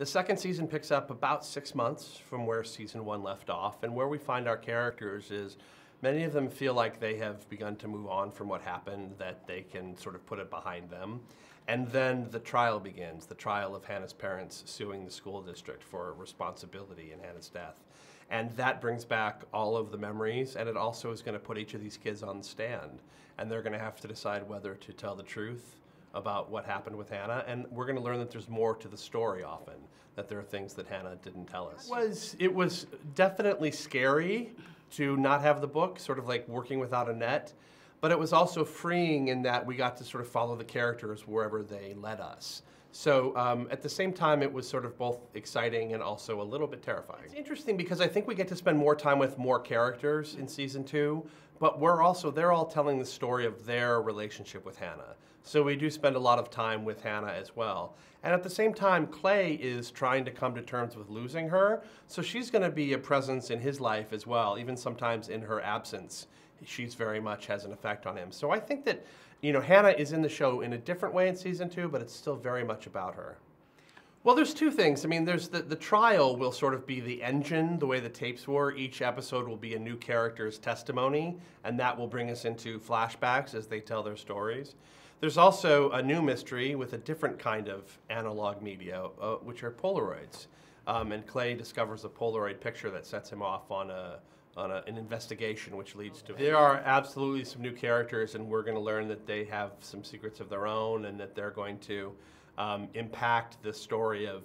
The second season picks up about 6 months from where season 1 left off, and where we find our characters is many of them feel like they have begun to move on from what happened, that they can sort of put it behind them. And then the trial begins, the trial of Hannah's parents suing the school district for responsibility in Hannah's death. And that brings back all of the memories, and it also is going to put each of these kids on the stand. And they're going to have to decide whether to tell the truth about what happened with Hannah, and we're going to learn that there's more to the story often, that there are things that Hannah didn't tell us. It was definitely scary to not have the book, sort of like working without a net, but it was also freeing in that we got to sort of follow the characters wherever they led us. So at the same time, it was sort of both exciting and also a little bit terrifying. It's interesting because I think we get to spend more time with more characters in season 2, but they're all telling the story of their relationship with Hannah. So we do spend a lot of time with Hannah as well. And at the same time, Clay is trying to come to terms with losing her, so she's going to be a presence in his life as well, even sometimes in her absence. She's very much has an effect on him. So I think that, Hannah is in the show in a different way in season 2, but it's still very much about her. Well, there's two things. I mean, there's the trial will sort of be the engine, the way the tapes were. Each episode will be a new character's testimony, and that will bring us into flashbacks as they tell their stories. There's also a new mystery with a different kind of analog media, which are Polaroids. And Clay discovers a Polaroid picture that sets him off on an investigation, which leads to... There are absolutely some new characters, and we're going to learn that they have some secrets of their own, and that they're going to impact the story of,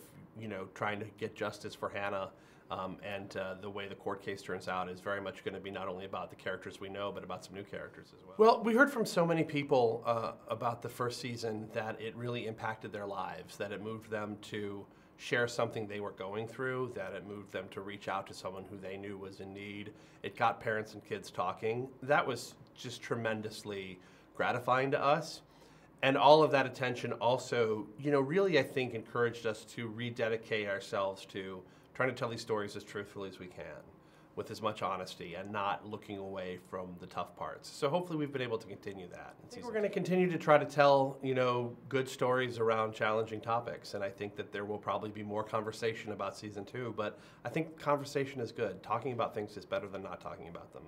trying to get justice for Hannah. And the way the court case turns out is very much going to be not only about the characters we know, but about some new characters as well. Well, we heard from so many people about the first season that it really impacted their lives, that it moved them to share something they were going through, that it moved them to reach out to someone who they knew was in need. It got parents and kids talking. That was just tremendously gratifying to us. And all of that attention also, really I think encouraged us to rededicate ourselves to trying to tell these stories as truthfully as we can, with as much honesty and not looking away from the tough parts. So hopefully we've been able to continue that. I think we're going to continue to try to tell, good stories around challenging topics, and I think that there will probably be more conversation about season 2, but I think conversation is good. Talking about things is better than not talking about them.